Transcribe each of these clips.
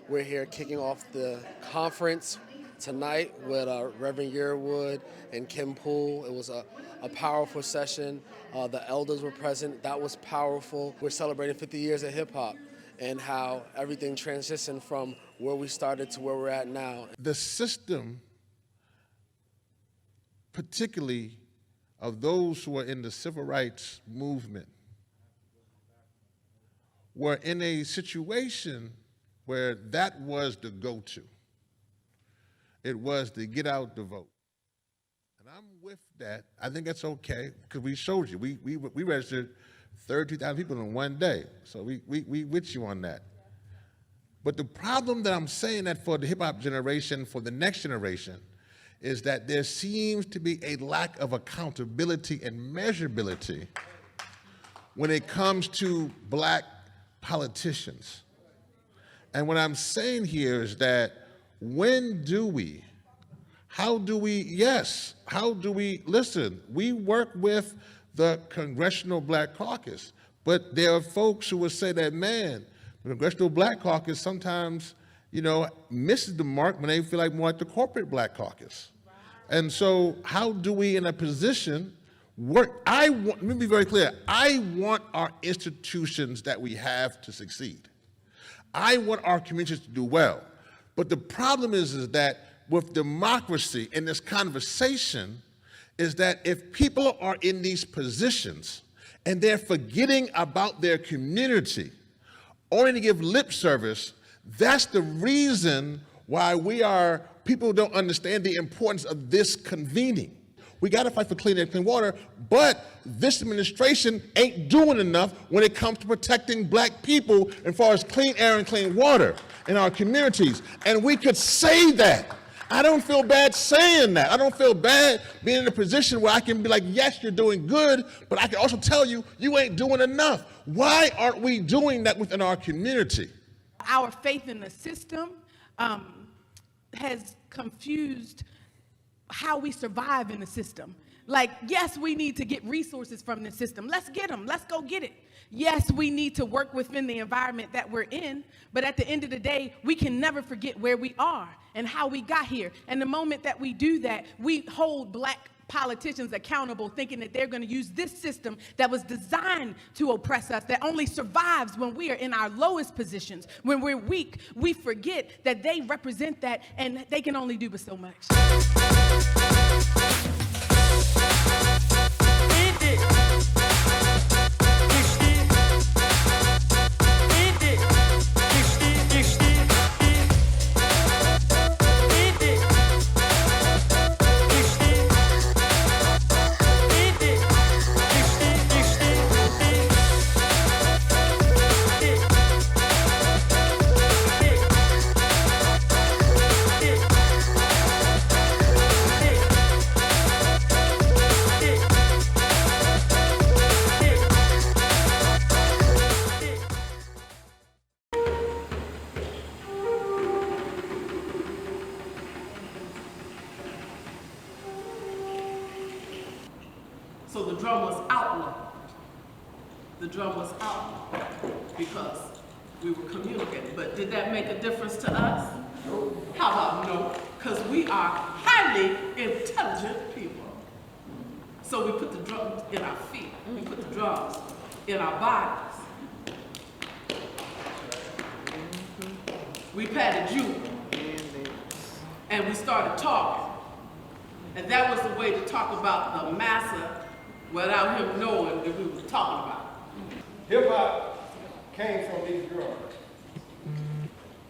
We're here kicking off the conference tonight with Reverend Yearwood and Kim Poole. It was a powerful session. The elders were present. That was powerful. We're celebrating 50 years of hip hop and how everything transitioned from where we started to where we're at now. The system, particularly of those who are in the civil rights movement, were in a situation where that was the go-to. It was to get out the vote. And I'm with that. I think that's okay, because we showed you. We registered 32,000 people in one day. So we with you on that. But the problem that I'm saying that for the hip-hop generation, for the next generation, is that there seems to be a lack of accountability and measurability when it comes to black politicians. And what I'm saying here is that how do we, listen, we work with the Congressional Black Caucus, but there are folks who will say that, man, the Congressional Black Caucus sometimes, misses the mark when they feel like more like the corporate Black Caucus. And so how do we in a position work? Let me be very clear. I want our institutions that we have to succeed. I want our communities to do well. But the problem is that with democracy in this conversation is that if people are in these positions and they're forgetting about their community, only to give lip service, that's the reason why people don't understand the importance of this convening. We got to fight for clean air and clean water, but this administration ain't doing enough when it comes to protecting black people as far as clean air and clean water in our communities. And we could say that. I don't feel bad saying that. I don't feel bad being in a position where I can be like, yes, you're doing good, but I can also tell you, you ain't doing enough. Why aren't we doing that within our community? Our faith in the system has confused how we survive in the system. Like, yes, we need to get resources from the system. Let's get them. Let's go get it. Yes, we need to work within the environment that we're in, but at the end of the day, we can never forget where we are and how we got here. And the moment that we do that, we hold black politicians accountable, thinking that they're going to use this system that was designed to oppress us, that only survives when we are in our lowest positions. When we're weak, we forget that they represent that, and they can only do but so much. So the drum was outlawed. The drum was outlawed because we were communicating. But did that make a difference to us? No. How about no? Because we are highly intelligent people. So we put the drums in our feet. We put the drums in our bodies. We patted you. And we started talking. And that was the way to talk about the massa without him knowing that we were talking about. Hip hop came from these drums.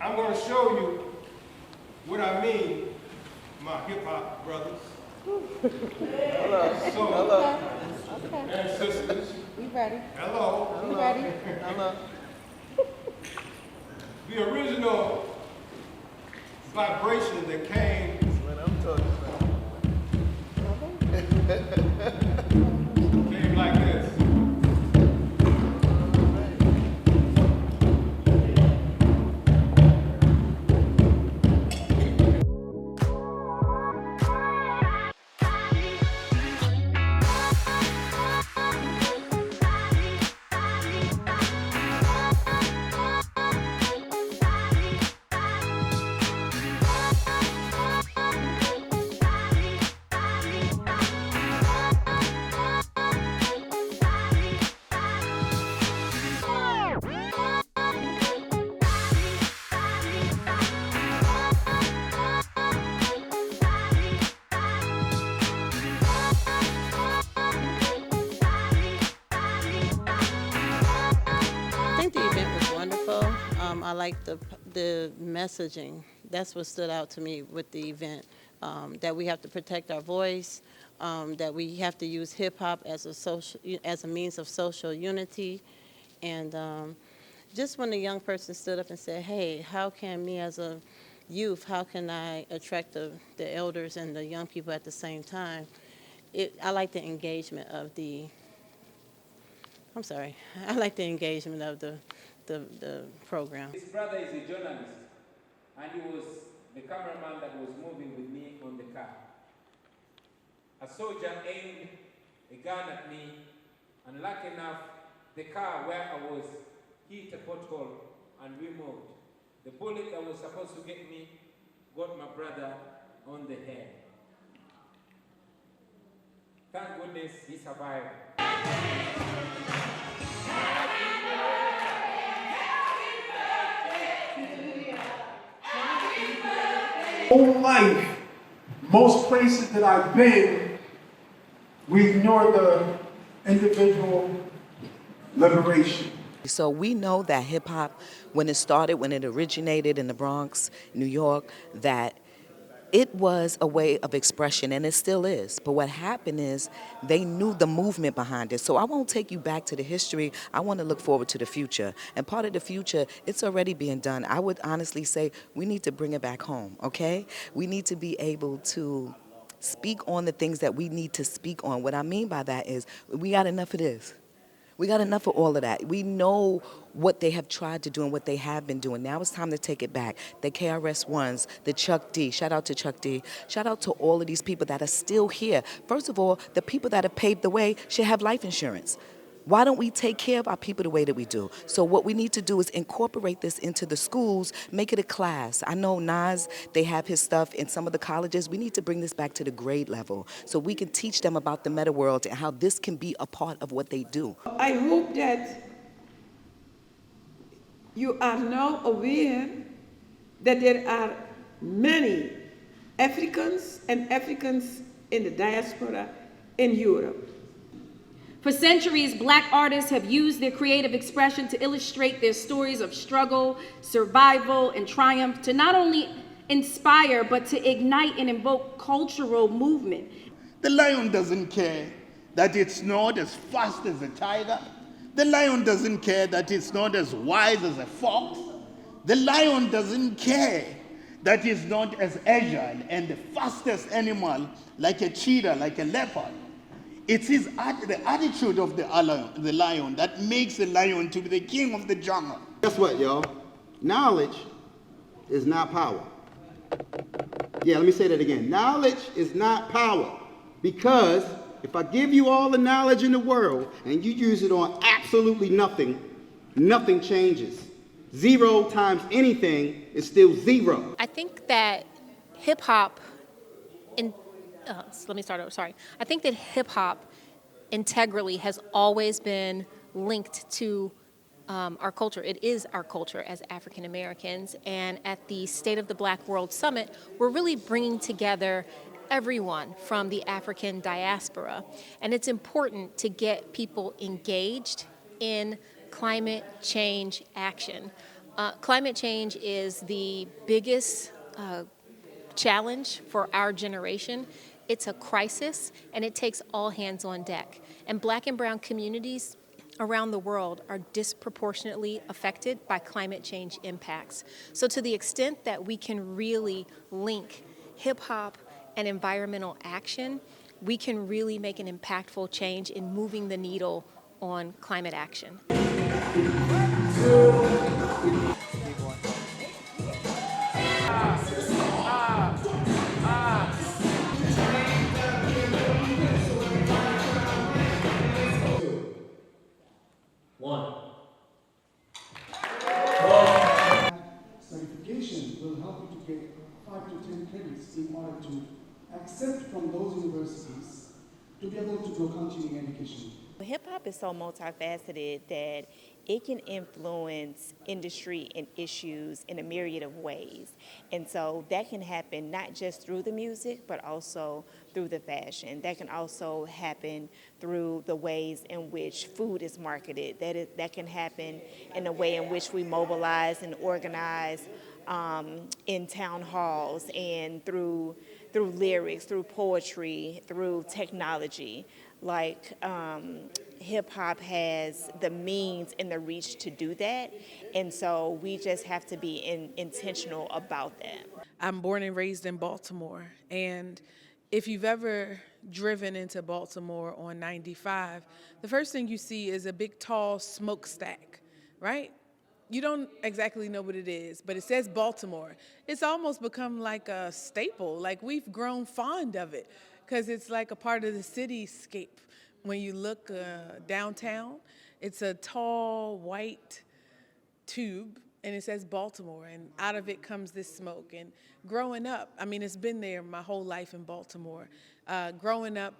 I'm going to show you what I mean, my hip hop brothers. Hello. So, Hello. and sisters. We ready. Hello. We ready. Hello. The original vibration that came. That's what I'm talking about. Came like this. I like the messaging. That's what stood out to me with the event, that we have to protect our voice, that we have to use hip-hop as a means of social unity. And just when the young person stood up and said, hey, how can me as a youth, how can I attract the elders and the young people at the same time? I like the engagement of the program. His brother is a journalist, and he was the cameraman that was moving with me on the car. A soldier aimed a gun at me, and lucky enough, the car where I was hit a pothole and we moved. The bullet that was supposed to get me got my brother on the head. Thank goodness he survived. Whole life, most places that I've been, we ignore the individual liberation. So we know that hip hop, when it started, when it originated in the Bronx, New York, that it was a way of expression, and it still is. But what happened is they knew the movement behind it. So I won't take you back to the history. I want to look forward to the future. And part of the future, it's already being done. I would honestly say we need to bring it back home, okay? We need to be able to speak on the things that we need to speak on. What I mean by that is we got enough of this. We got enough of all of that. We know what they have tried to do and what they have been doing. Now it's time to take it back. The KRS-Ones, the Chuck D, shout out to Chuck D. Shout out to all of these people that are still here. First of all, the people that have paved the way should have life insurance. Why don't we take care of our people the way that we do? So what we need to do is incorporate this into the schools, make it a class. I know Nas, they have his stuff in some of the colleges. We need to bring this back to the grade level so we can teach them about the meta world and how this can be a part of what they do. I hope that you are now aware that there are many Africans and Africans in the diaspora in Europe. For centuries, Black artists have used their creative expression to illustrate their stories of struggle, survival, and triumph to not only inspire, but to ignite and invoke cultural movement. The lion doesn't care that it's not as fast as a tiger. The lion doesn't care that it's not as wise as a fox. The lion doesn't care that it's not as agile and the fastest animal like a cheetah, like a leopard. It's the attitude of the lion that makes the lion to be the king of the jungle. Guess what, y'all? Knowledge is not power. Yeah, let me say that again. Knowledge is not power. Because if I give you all the knowledge in the world and you use it on absolutely nothing, nothing changes. 0 times anything is still 0. I think that hip-hop I think that hip-hop integrally has always been linked to our culture. It is our culture as African Americans, and at the State of the Black World Summit, we're really bringing together everyone from the African diaspora, and it's important to get people engaged in climate change action. Climate change is the biggest challenge for our generation. It's a crisis, and it takes all hands on deck. And Black and brown communities around the world are disproportionately affected by climate change impacts. So to the extent that we can really link hip-hop and environmental action, we can really make an impactful change in moving the needle on climate action. Certification will help you to get 5 to 10 credits in order to accept from those universities to be able to go continuing education. Hip hop is so multifaceted that it can influence industry and issues in a myriad of ways. And so that can happen not just through the music, but also through the fashion. That can also happen through the ways in which food is marketed. That can happen in a way in which we mobilize and organize in town halls and through lyrics, through poetry, through technology. Like hip hop has the means and the reach to do that, and so we just have to be intentional about that. I'm born and raised in Baltimore, and if you've ever driven into Baltimore on 95, the first thing you see is a big tall smokestack, right? You don't exactly know what it is, but it says Baltimore. It's almost become like a staple, like we've grown fond of it, because it's like a part of the cityscape. When you look downtown, it's a tall white tube, and it says Baltimore, and out of it comes this smoke. And growing up, I mean, it's been there my whole life in Baltimore. Growing up,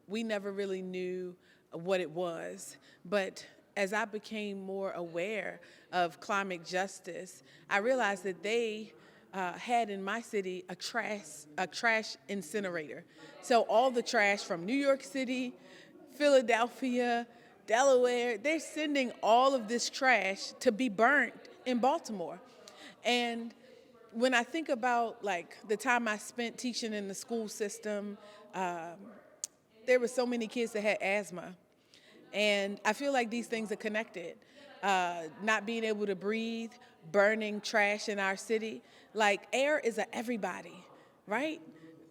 we never really knew what it was, but as I became more aware of climate justice, I realized that they had in my city a trash incinerator. So all the trash from New York City, Philadelphia, Delaware, they're sending all of this trash to be burnt in Baltimore. And when I think about like the time I spent teaching in the school system, there were so many kids that had asthma. And I feel like these things are connected. Not being able to breathe, burning trash in our city. Like air is a everybody, right?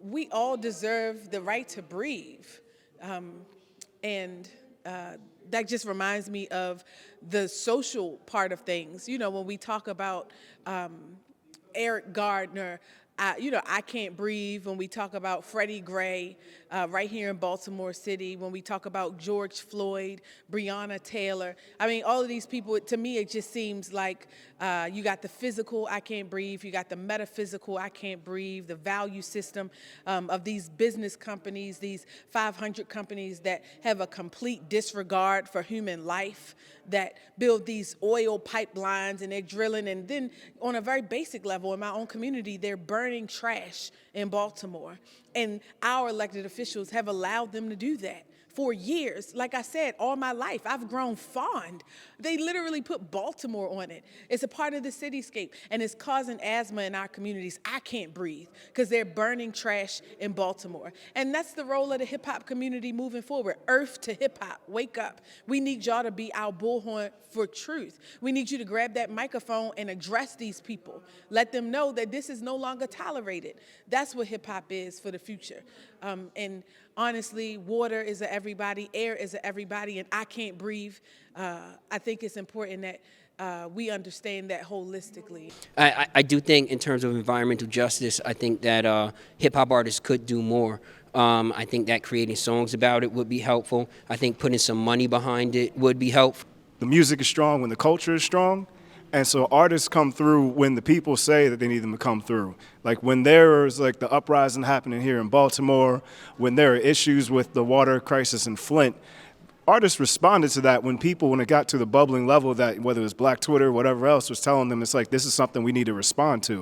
We all deserve the right to breathe. And that just reminds me of the social part of things. You know, when we talk about Eric Gardner, I Can't Breathe, when we talk about Freddie Gray right here in Baltimore City, when we talk about George Floyd, Breonna Taylor. I mean, all of these people, to me, it just seems like you got the physical, I can't breathe, you got the metaphysical, I can't breathe, the value system of these business companies, these 500 companies that have a complete disregard for human life, that build these oil pipelines and they're drilling, and then on a very basic level in my own community, they're burning trash in Baltimore. And our elected officials have allowed them to do that for years. Like I said, all my life, I've grown fond. They literally put Baltimore on it. It's a part of the cityscape, and it's causing asthma in our communities. I can't breathe because they're burning trash in Baltimore. And that's the role of the hip hop community moving forward. Earth to hip hop, wake up. We need y'all to be our bullhorn for truth. We need you to grab that microphone and address these people. Let them know that this is no longer tolerated. That's what hip hop is for the future. And honestly, water is a everybody, air is a everybody, and I can't breathe. I think it's important that we understand that holistically. I do think in terms of environmental justice, I think that hip-hop artists could do more. I think that creating songs about it would be helpful. I think putting some money behind it would be helpful. The music is strong when the culture is strong. And so artists come through when the people say that they need them to come through. Like when there's like the uprising happening here in Baltimore, when there are issues with the water crisis in Flint, artists responded to that when it got to the bubbling level that whether it was Black Twitter or whatever else was telling them it's like, this is something we need to respond to.